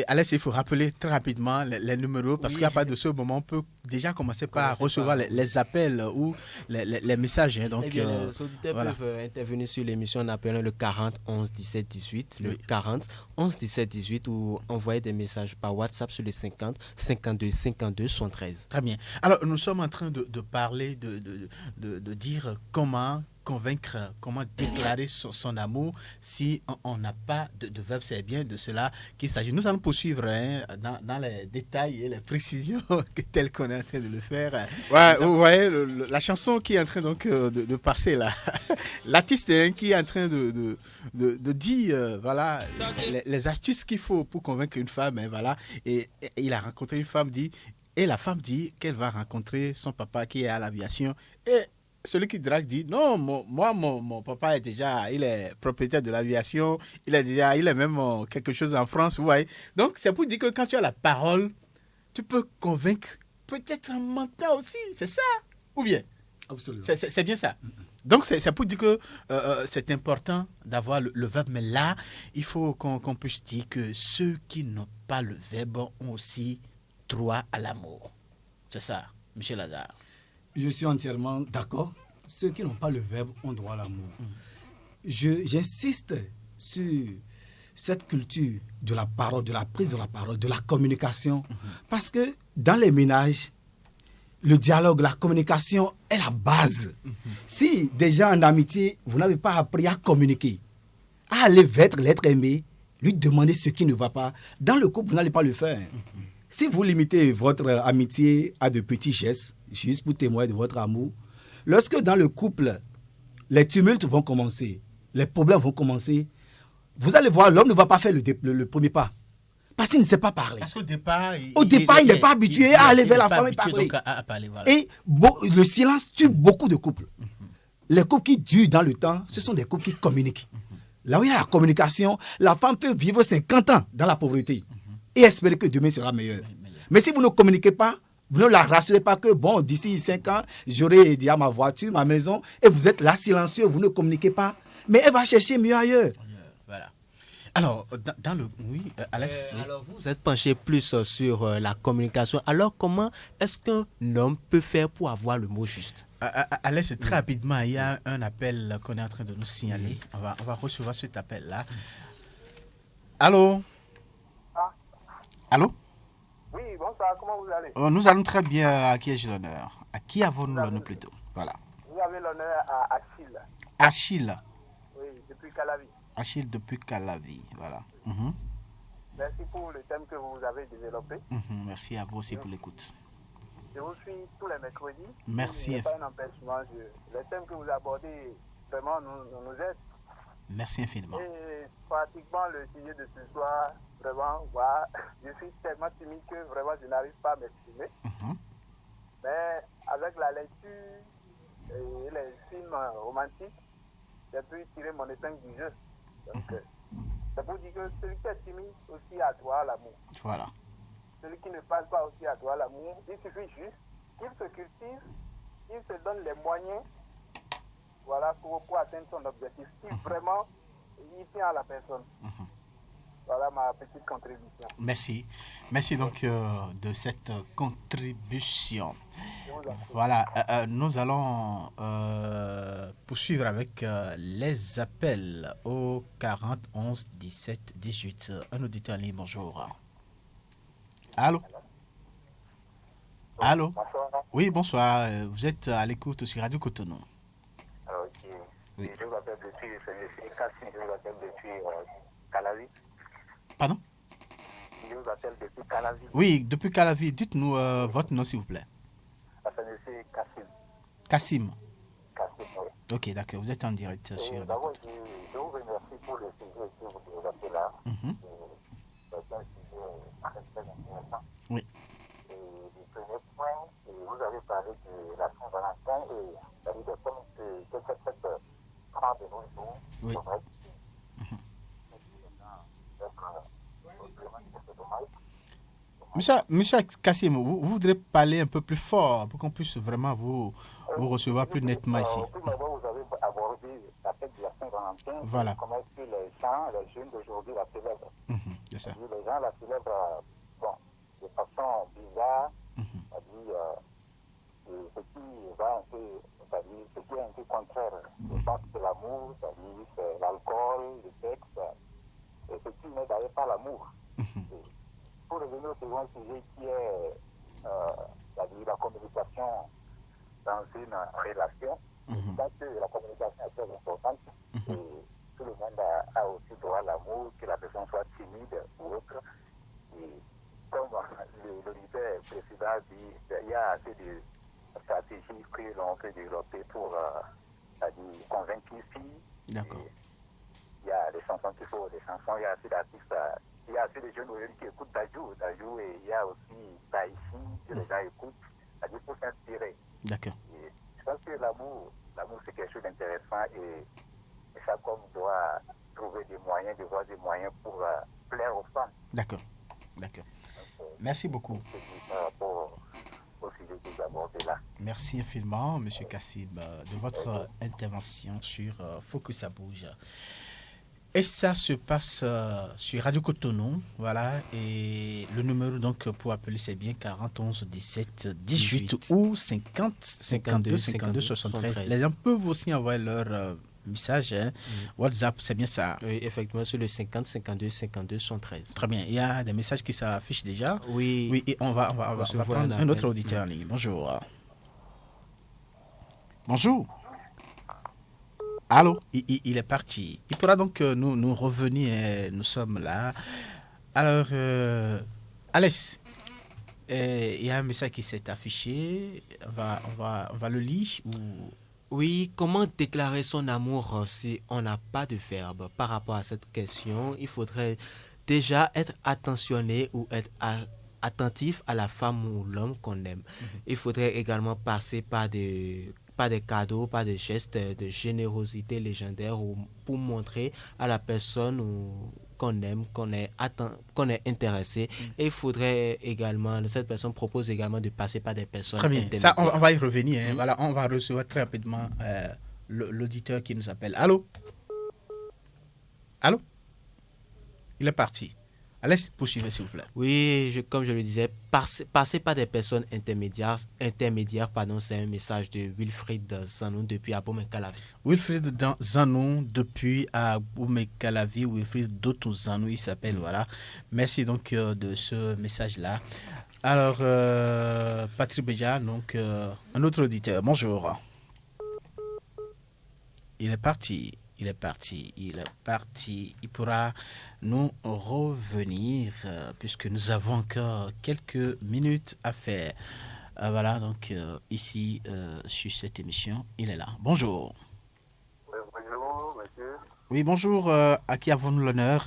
Alex, il faut rappeler très rapidement les numéros parce qu'à partir de ce moment, on peut déjà commencer par recevoir les appels ou les messages. Hein, donc, les auditeurs peuvent intervenir sur l'émission en appelant le 40 11 17 18, le 40 11 17 18 ou envoyer des messages par WhatsApp sur le 50 52 52 73. Très bien. Alors, nous sommes en train de parler, de dire comment convaincre, comment déclarer son amour si on n'a pas de verbe. C'est bien de cela qu'il s'agit. Nous allons poursuivre dans les détails et les précisions telles qu'on est en train de le faire. Ouais, vous voyez la chanson qui est en train donc de passer là. L'artiste qui est en train de dire voilà les astuces qu'il faut pour convaincre une femme. Et voilà. Et il a rencontré une femme et la femme dit qu'elle va rencontrer son papa qui est à l'aviation. Et celui qui drague dit non, mon papa il est propriétaire de l'aviation, il est même quelque chose en France, vous voyez. Donc c'est pour dire que quand tu as la parole, tu peux convaincre, peut-être en mentant aussi, c'est ça, ou bien? Absolument. C'est bien ça. Donc c'est pour dire que c'est important d'avoir le verbe, mais là, il faut qu'on puisse dire que ceux qui n'ont pas le verbe ont aussi droit à l'amour. C'est ça, M. Lazare. Je suis entièrement d'accord. Ceux qui n'ont pas le verbe ont droit à l'amour. J'insiste sur cette culture de la parole, de la prise de la parole, de la communication. Parce que dans les ménages, le dialogue, la communication est la base. Si déjà en amitié, vous n'avez pas appris à communiquer, à aller vers l'être aimé, lui demander ce qui ne va pas, dans le couple, vous n'allez pas le faire. Si vous limitez votre amitié à de petits gestes, juste pour témoigner de votre amour, lorsque dans le couple, les tumultes vont commencer, les problèmes vont commencer, vous allez voir, l'homme ne va pas faire le premier pas. Parce qu'il ne sait pas parler. Parce qu'au départ, il n'est pas habitué à aller vers la femme et parler. Voilà. Et le silence tue beaucoup de couples. Les couples qui durent dans le temps, ce sont des couples qui communiquent. Là où il y a la communication, la femme peut vivre 50 ans dans la pauvreté et espérer que demain sera meilleur. Mais si vous ne communiquez pas, vous ne la rassurez pas que, bon, d'ici 5 ans, j'aurai déjà ma voiture, ma maison, et vous êtes là silencieux, vous ne communiquez pas. Mais elle va chercher mieux ailleurs. Voilà. Alors, dans le... Oui, Alex. Alors, vous êtes penché plus sur la communication. Alors, comment est-ce qu'un homme peut faire pour avoir le mot juste? Alex, très rapidement, il y a un appel qu'on est en train de nous signaler. On va recevoir cet appel-là. Allô? Allô? Oui, bonsoir, comment vous allez? Nous allons très bien. À qui ai-je l'honneur? À qui avons-nous l'honneur plutôt? Voilà. Vous avez l'honneur à Achille. Achille. Oui, depuis Calavi. Achille depuis Calavi, voilà. Merci pour le thème que vous avez développé. Merci à vous aussi pour l'écoute. Je vous suis tous les mercredis. Merci. Il n'y a pas un empêchement. Le thème que vous abordez vraiment nous aide. Merci infiniment. Et pratiquement le sujet de ce soir, vraiment, voilà, je suis tellement timide que vraiment je n'arrive pas à m'exprimer. Mais avec la lecture et les films romantiques, j'ai pu tirer mon épingle du jeu. Donc, c'est pour dire que celui qui est timide aussi a droit à l'amour. Voilà. Celui qui ne parle pas aussi a droit à l'amour. Il suffit juste qu'il se cultive, qu'il se donne les moyens, voilà, pour atteindre son objectif. Si vraiment il tient à la personne. Voilà ma petite contribution. Merci. Merci donc de cette contribution. Voilà, nous allons poursuivre avec les appels au 40 11 17 18. Un auditeur en ligne, bonjour. Allô? Allô? Bonsoir. Oui, bonsoir. Vous êtes à l'écoute sur Radio Cotonou. Alors, oui. Je vous appelle depuis Cassim, je vous appelle depuis Calavi. Pardon? Je vous appelle depuis Calavi. Oui, depuis Calavi. Dites-nous votre nom, s'il vous plaît. C'est Cassim. Kassim. Cassim, oui. Ok, d'accord. Vous êtes en direct sur... D'abord, je vous remercie pour le sujet que vous développez là. C'est un sujet très intéressant. Oui. Et le premier point, vous avez parlé de la Saint-Valentin et c'est-à-dire des pommes que cette prend de nos jours. Oui. Monsieur Kassim, vous voudrez parler un peu plus fort pour qu'on puisse vraiment vous recevoir plus nettement ici. Tout d'abord, vous avez abordé la fête de la Saint-Valentin. Voilà. Comment est-ce que les jeunes d'aujourd'hui la célèbrent. C'est ça. Les gens la célèbrent de façon bizarre, c'est-à-dire ce qui va un peu, c'est-à-dire ce qui est un peu contraire. Je pense que l'amour, c'est-à-dire c'est l'alcool, le sexe, et ce qui n'est d'ailleurs pas l'amour. Pour revenir au second sujet qui est la communication dans une relation, je pense que la communication est très importante et tout le monde a aussi droit à l'amour, que la personne soit timide ou autre. Et comme l'auditeur précédent dit, il y a assez de stratégies que l'on peut développer pour convaincre les filles. D'accord. Il y a des chansons qu'il faut, des chansons, il y a assez d'artistes. Il y a assez de jeunes aujourd'hui qui écoutent Dajou, et il y a aussi Taïchi que les gens écoutent, c'est-à-dire pour s'inspirer. D'accord. Et je pense que l'amour c'est quelque chose d'intéressant et chaque homme doit trouver des moyens, de voir des moyens pour plaire aux femmes. D'accord. Merci beaucoup. Par rapport au sujet que vous abordez là. Merci infiniment, M. Kassim, de votre intervention sur Faut que ça bouge. Et ça se passe sur Radio Cotonou, voilà, et le numéro donc pour appeler c'est bien 41 17 18 ou 50 52 73. Les gens peuvent aussi envoyer leur message, WhatsApp, c'est bien ça. Oui, effectivement, sur le 50 52 52 73. Très bien, il y a des messages qui s'affichent déjà. Oui, et on va prendre un autre auditeur en ligne. Bonjour. Allô, il est parti. Il pourra donc nous revenir. Nous sommes là. Alors, Alès, il y a un message qui s'est affiché. On va le lire. Oui, comment déclarer son amour si on n'a pas de verbe? Par rapport à cette question, il faudrait déjà être attentionné ou être attentif à la femme ou l'homme qu'on aime. Il faudrait également passer par des cadeaux, par des gestes de générosité légendaire pour montrer à la personne qu'on aime, qu'on est intéressé. Et il faudrait également, cette personne propose également de passer par des personnes intermédiaires. Ça, on va y revenir. Voilà, on va recevoir très rapidement l'auditeur qui nous appelle. Allô? Il est parti. Allez, poursuivez s'il vous plaît. Oui, comme je le disais, passer par des personnes intermédiaires, c'est un message de Wilfried Zanou depuis Abomey-Calavi. Wilfried Zanou depuis Abomey-Calavi, Wilfried Dotou Zanou, il s'appelle, voilà. Merci donc de ce message-là. Alors, Patrick Béja, donc un autre auditeur. Bonjour. Il est parti. Il pourra nous revenir puisque nous avons encore quelques minutes à faire. Voilà, donc ici, sur cette émission, il est là. Bonjour. Oui, bonjour, monsieur. Oui, bonjour. À qui avons-nous l'honneur?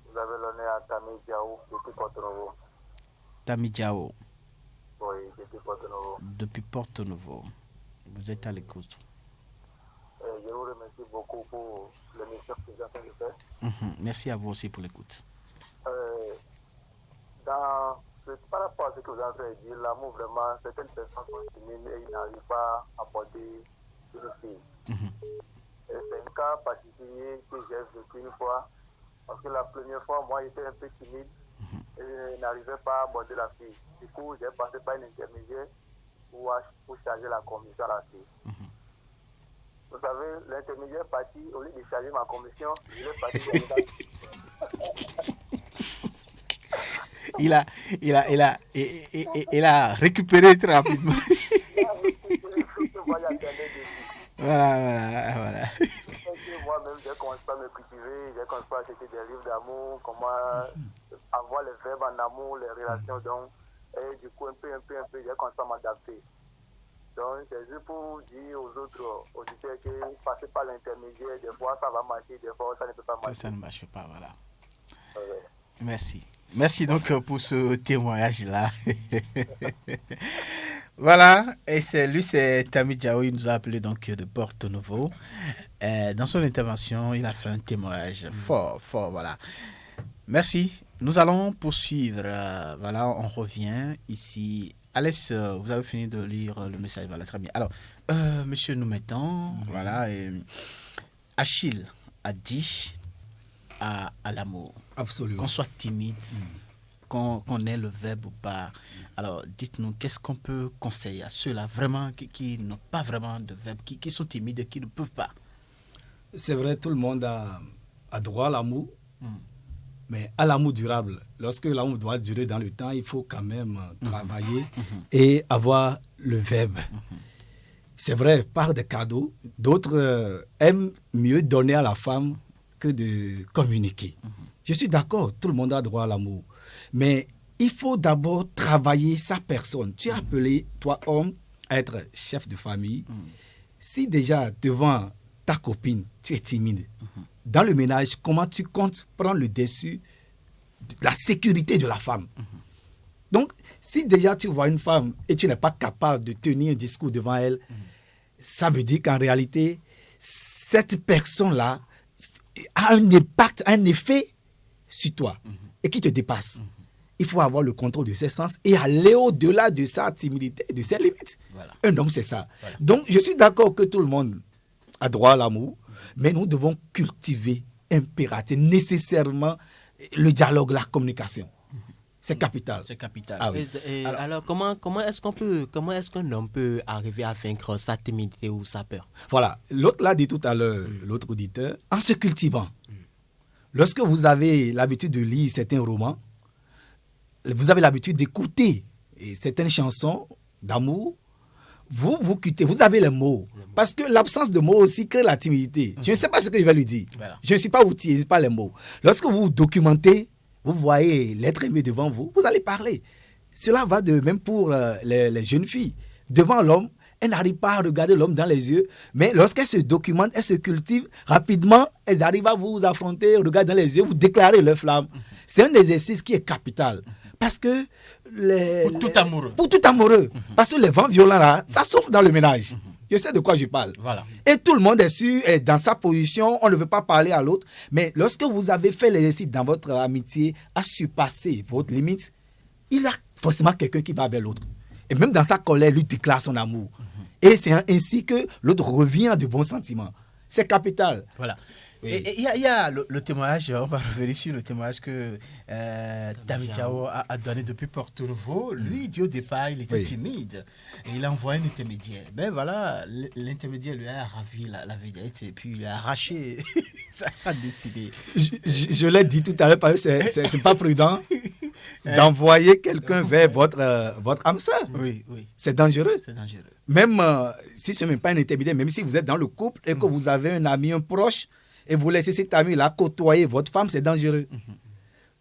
Vous avez l'honneur à Tami Diao, depuis Porto-Novo. Tami Diao. Oui, depuis Porto-Novo. Depuis Porto-Novo. Vous êtes à l'écoute. Je vous remercie beaucoup pour l'émission que vous avez fait de faire. Merci à vous aussi pour l'écoute. Par rapport à ce que vous avez dit, l'amour vraiment, certaines personnes sont timides et ils n'arrivent pas à porter une fille. Et c'est un cas particulier que j'ai vécu une fois, parce que la première fois, moi, j'étais un peu timide et je n'arrivais pas à aborder la fille. Du coup, j'ai passé par une intermédiaire pour charger la commission à la fille. Vous savez, l'intermédiaire parti, au lieu de charger ma commission, je l'ai parti. Il a récupéré très rapidement. Voilà. Moi-même, j'ai commencé à me cultiver, j'ai commencé à acheter des livres d'amour, comment avoir les verbes en amour, les relations. Donc, et du coup, un peu, j'ai commencé à m'adapter. Donc, c'est juste pour dire aux autres auditeurs que passer par l'intermédiaire, des fois ça va marcher, des fois ça ne peut pas marcher. Ça ne marche pas, voilà. Merci. Merci donc pour ce témoignage-là. Voilà, et c'est Tami Diao, il nous a appelé donc de Porto-Novo. Dans son intervention, il a fait un témoignage fort, voilà. Merci. Nous allons poursuivre. Voilà, on revient ici. Alès, vous avez fini de lire le message. Voilà, très bien. Alors, monsieur Noumetan, voilà, Achille a dit à l'amour. Absolument. Qu'on soit timide, qu'on ait le verbe ou pas. Alors, dites-nous, qu'est-ce qu'on peut conseiller à ceux-là vraiment qui n'ont pas vraiment de verbe, qui sont timides et qui ne peuvent pas? C'est vrai, tout le monde a droit à l'amour, mais à l'amour durable. Lorsque l'amour doit durer dans le temps, il faut quand même travailler et avoir le verbe. C'est vrai, par des cadeaux, d'autres aiment mieux donner à la femme que de communiquer. Je suis d'accord, tout le monde a droit à l'amour. Mais il faut d'abord travailler sa personne. Tu es appelé, toi homme, à être chef de famille. Si déjà devant ta copine, tu es timide, dans le ménage, comment tu comptes prendre le dessus de la sécurité de la femme? Donc, si déjà tu vois une femme et tu n'es pas capable de tenir un discours devant elle, ça veut dire qu'en réalité, cette personne-là a un impact, un effet sur toi et qui te dépasse. Il faut avoir le contrôle de ses sens et aller au-delà de sa timidité, de ses limites. Voilà. Un homme, c'est ça. Voilà. Donc, je suis d'accord que tout le monde a droit à l'amour, mais nous devons cultiver impérativement, nécessairement, le dialogue, la communication. C'est capital. C'est capital. Ah oui. Alors, comment est-ce qu'un homme peut arriver à vaincre sa timidité ou sa peur? Voilà. L'autre l'a dit tout à l'heure, l'autre auditeur, en se cultivant. Lorsque vous avez l'habitude de lire certains romans, vous avez l'habitude d'écouter certaines chansons d'amour, vous quittez, vous avez les mots. Parce que l'absence de mots aussi crée la timidité. Je ne sais pas ce que je vais lui dire. Voilà. Je ne suis pas outillé, je ne sais pas les mots. Lorsque vous documentez, vous voyez l'être aimé devant vous, vous allez parler. Cela va de même pour les jeunes filles. Devant l'homme, elles n'arrivent pas à regarder l'homme dans les yeux, mais lorsqu'elles se documentent, elles se cultivent, rapidement, elles arrivent à vous affronter, regarder dans les yeux, vous déclarer leur flamme. C'est un exercice qui est capital. Parce que pour tout amoureux. Parce que les vents violents là, ça souffle dans le ménage. Je sais de quoi je parle. Voilà. Et tout le monde est sûr, est dans sa position, on ne veut pas parler à l'autre. Mais lorsque vous avez fait l'exercice dans votre amitié à surpasser votre limite, il y a forcément quelqu'un qui va vers l'autre. Et même dans sa colère, lui déclare son amour. Et c'est ainsi que l'autre revient à de bons sentiments. C'est capital. Voilà. Oui. Et il y a le témoignage, on va revenir sur le témoignage que Dami Diao a donné depuis Porto Novo. Lui, il dit au départ, il était timide. Et il a envoyé un intermédiaire. Ben voilà, l'intermédiaire lui a ravi la vedette et puis il a arraché. Ça a décidé. Je l'ai dit tout à l'heure parce que c'est pas prudent d'envoyer quelqu'un vers votre âme sœur. Oui. C'est dangereux. C'est dangereux. Même si ce n'est même pas un intermédiaire, même si vous êtes dans le couple et que vous avez un ami, un proche, et vous laissez cet ami-là côtoyer votre femme, c'est dangereux.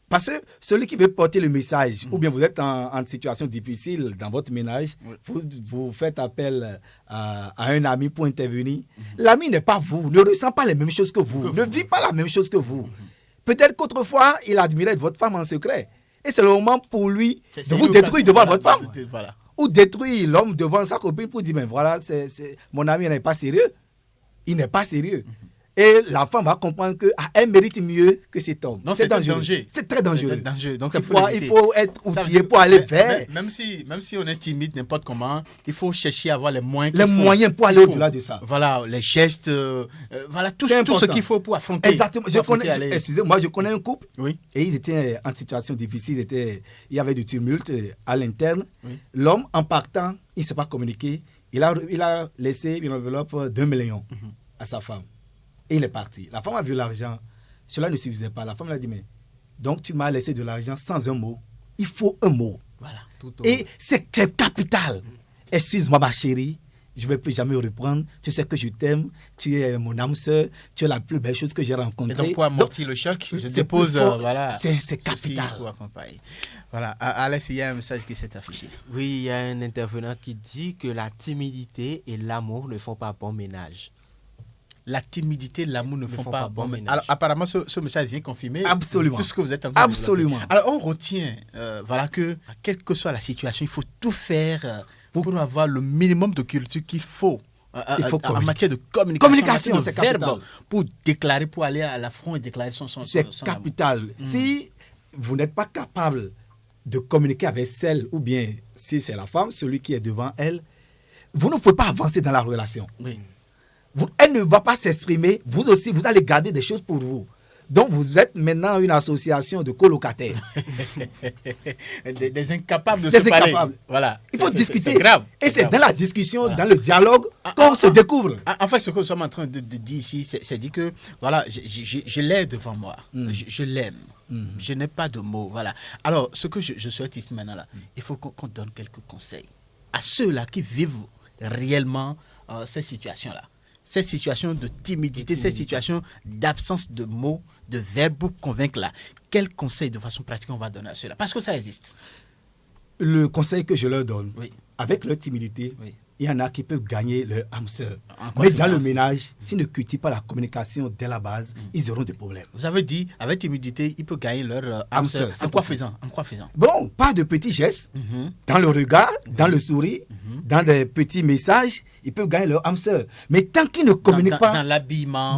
Parce que celui qui veut porter le message, ou bien vous êtes en situation difficile dans votre ménage, vous faites appel à un ami pour intervenir. L'ami n'est pas vous, ne ressent pas les mêmes choses que vous, ne vit pas la même chose que vous. Peut-être qu'autrefois, il admirait votre femme en secret. Et c'est le moment pour lui de vous détruire devant votre femme. Voilà. Ou détruire l'homme devant sa copine pour dire, mais voilà, mon ami n'est pas sérieux. Il n'est pas sérieux. Et la femme va comprendre qu'elle mérite mieux que cet homme. Non, c'est dangereux. C'est très dangereux. Donc il faut être outillé pour aller vers. Même si on est timide, n'importe comment, il faut chercher à avoir les moyens. Les moyens pour aller au-delà de ça. Voilà, les gestes, voilà, tout ce qu'il faut pour affronter. Exactement. Excusez-moi, je connais un couple. Oui. Et ils étaient en situation difficile. Il y avait du tumulte à l'interne. Oui. L'homme, en partant, il ne s'est pas communiqué. Il a laissé une enveloppe d'1 million à sa femme. Et il est parti. La femme a vu l'argent. Cela ne suffisait pas. La femme lui a dit, mais donc tu m'as laissé de l'argent sans un mot. Il faut un mot. Voilà. Et c'est capital. Excuse-moi ma chérie, je ne vais plus jamais reprendre. Tu sais que je t'aime. Tu es mon âme sœur. Tu es la plus belle chose que j'ai rencontrée. Et donc pour amortir le choc, je dépose... voilà, c'est capital. Voilà. Alès, il y a un message qui s'est affiché. Oui, il y a un intervenant qui dit que la timidité et l'amour ne font pas bon ménage. La timidité et l'amour ne font pas bon ménage. Alors, apparemment, ce message vient confirmer tout ce que vous êtes en train de dire. Alors, on retient voilà, que, quelle que soit la situation, il faut tout faire pour avoir le minimum de culture qu'il faut. En matière de communication, c'est capital. Pour déclarer, pour aller à l'affront et déclarer son c'est capital. Si vous n'êtes pas capable de communiquer avec celle, ou bien si c'est la femme, celui qui est devant elle, vous ne pouvez pas avancer dans la relation. Oui. Elle ne va pas s'exprimer, vous aussi, vous allez garder des choses pour vous. Donc, vous êtes maintenant une association de colocataires. des incapables de se parler. Voilà. Il faut discuter. C'est grave. C'est dans la discussion, dans le dialogue, qu'on se découvre. En fait, ce que nous sommes en train de dire ici, c'est dit que, voilà, je l'ai devant moi. Je l'aime. Je n'ai pas de mots. Voilà. Alors, ce que je souhaite ici maintenant, là, il faut qu'on donne quelques conseils à ceux-là qui vivent réellement ces situations-là. Ces situations de timidité, ces situations d'absence de mots, de verbes pour convaincre là. Quel conseil de façon pratique on va donner à ceux-là? Parce que ça existe. Le conseil que je leur donne, avec leur timidité, il y en a qui peuvent gagner leur âme sœur. Mais dans le ménage, s'ils ne cultivent pas la communication dès la base, ils auront des problèmes. Vous avez dit, avec timidité, ils peuvent gagner leur âme sœur. En quoi faisant? Bon, pas de petits gestes. Dans le regard, dans le sourire, dans des petits messages, ils peuvent gagner leur âme sœur. Mais tant qu'ils ne communiquent pas... Dans l'habillement.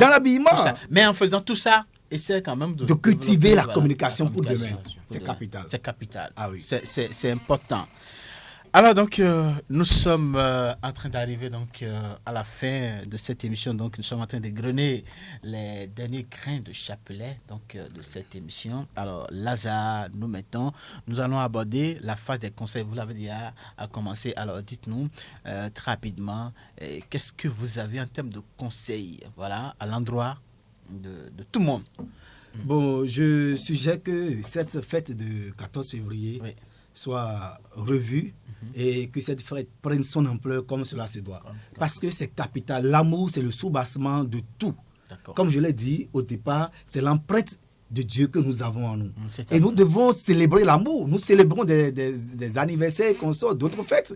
Mais en faisant tout ça, essaie quand même de cultiver la communication pour demain. C'est capital. C'est capital. Ah oui. C'est important. Alors donc, nous sommes en train d'arriver donc à la fin de cette émission. Donc, nous sommes en train de gronder les derniers grains de chapelet donc de cette émission. Alors, Lazare, nous allons aborder la phase des conseils. Vous l'avez déjà commencé. Alors, dites-nous très rapidement, qu'est-ce que vous avez en termes de conseils, voilà, à l'endroit de tout le monde. Bon, je suggère que cette fête de 14 février soit revue et que cette fête prenne son ampleur comme cela se doit. Parce que c'est capital. L'amour, c'est le soubassement de tout. Comme je l'ai dit au départ, c'est l'empreinte de Dieu que nous avons en nous. Et nous devons célébrer l'amour. Nous célébrons des anniversaires, consorts, d'autres fêtes.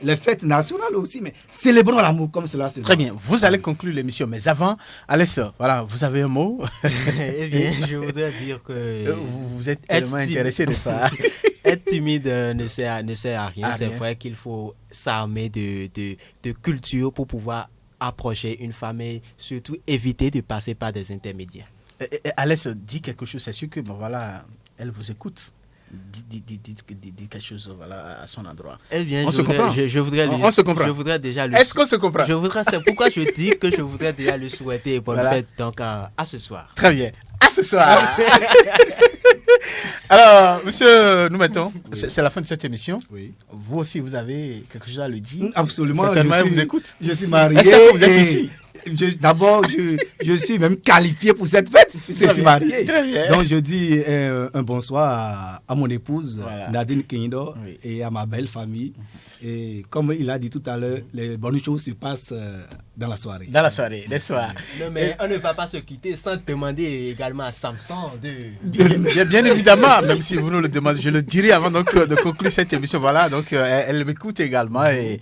Les fêtes nationales aussi, mais célébrons l'amour comme cela se doit. Très bien, vous allez conclure l'émission, mais avant, Alès, voilà, vous avez un mot? Eh bien, je voudrais dire que... Vous êtes tellement intéressé de ça. Être timide ne sert à rien. C'est vrai qu'il faut s'armer de culture pour pouvoir approcher une femme et surtout éviter de passer par des intermédiaires. Alès dit quelque chose, c'est sûr que bon, voilà, elle vous écoute. Dit quelque chose voilà, à son endroit. Eh bien, on se comprend. On se comprend. Je voudrais déjà le... Est-ce qu'on se comprend? C'est pourquoi je dis que je voudrais déjà le souhaiter bonne fête donc à ce soir. Très bien. À ce soir. Alors, monsieur, c'est la fin de cette émission. Oui. Vous aussi, vous avez quelque chose à le dire? Absolument. Vous écoute. Je suis marié. Est-ce que vous êtes ici? D'abord, je suis même qualifié pour cette fête, puisque je suis marié. Donc, je dis un bonsoir à mon épouse, Nadine Kenido, et à ma belle famille. Et comme il a dit tout à l'heure, les bonnes choses se passent dans la soirée. Dans la soirée, les soirs. Non, mais on ne va pas se quitter sans demander également à Samson Bien évidemment, même si vous nous le demandez, je le dirai avant donc, de conclure cette émission. Voilà, donc elle m'écoute également et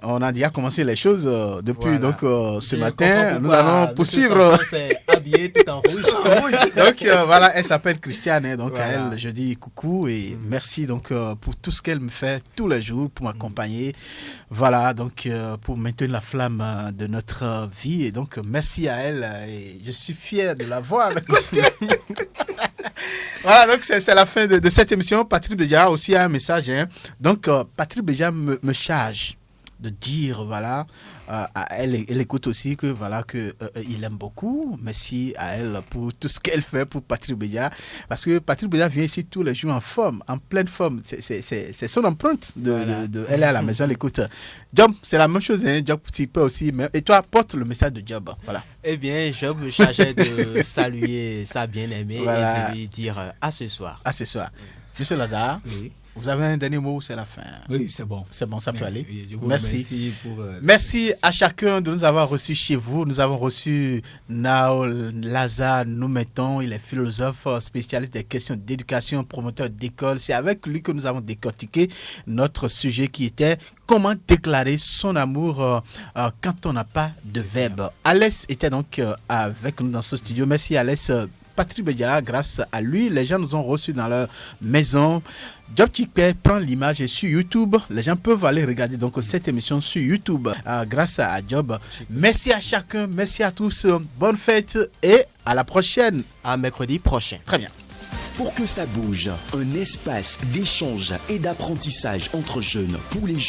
on a déjà commencé les choses depuis donc, ce matin. Nous allons poursuivre. Habillé tout en rouge. Donc voilà, elle s'appelle Christiane. Hein, donc à elle, je dis coucou et merci donc, pour tout ce qu'elle me fait tous les jours pour m'accompagner. Voilà, donc pour maintenir la flamme de notre vie. Et donc merci à elle et je suis fier de la voir. Voilà, donc c'est la fin de cette émission. Patrick Béja aussi a un message. Hein. Donc Patrick Béja me charge de dire voilà à elle écoute aussi que voilà que il aime beaucoup. Merci à elle pour tout ce qu'elle fait pour Patrick Béja, parce que Patrick Béja vient ici tous les jours en forme, en pleine forme. C'est son empreinte elle est à la maison, elle écoute. Job, c'est la même chose, hein. Job, tu peux aussi, et toi porte le message de Job. Voilà. Eh bien, Job me chargeait de saluer sa bien-aimée et de lui dire à ce soir. À ce soir. Monsieur Lazare. Oui. Vous avez un dernier mot ou c'est la fin? Oui, c'est bon. C'est bon, ça peut aller. Oui, je vous remercie pour, merci à chacun de nous avoir reçus chez vous. Nous avons reçu Nao Lazare Noumeton. Il est philosophe, spécialiste des questions d'éducation, promoteur d'école. C'est avec lui que nous avons décortiqué notre sujet qui était comment déclarer son amour quand on n'a pas de verbe. Alès était donc avec nous dans ce studio. Merci Alès. Patrick Béja, grâce à lui, les gens nous ont reçus dans leur maison. Job Chikpe prend l'image sur YouTube. Les gens peuvent aller regarder donc cette émission sur YouTube grâce à Job. Merci à chacun, merci à tous. Bonne fête et à la prochaine. À mercredi prochain. Très bien. Pour que ça bouge, un espace d'échange et d'apprentissage entre jeunes pour les jeunes.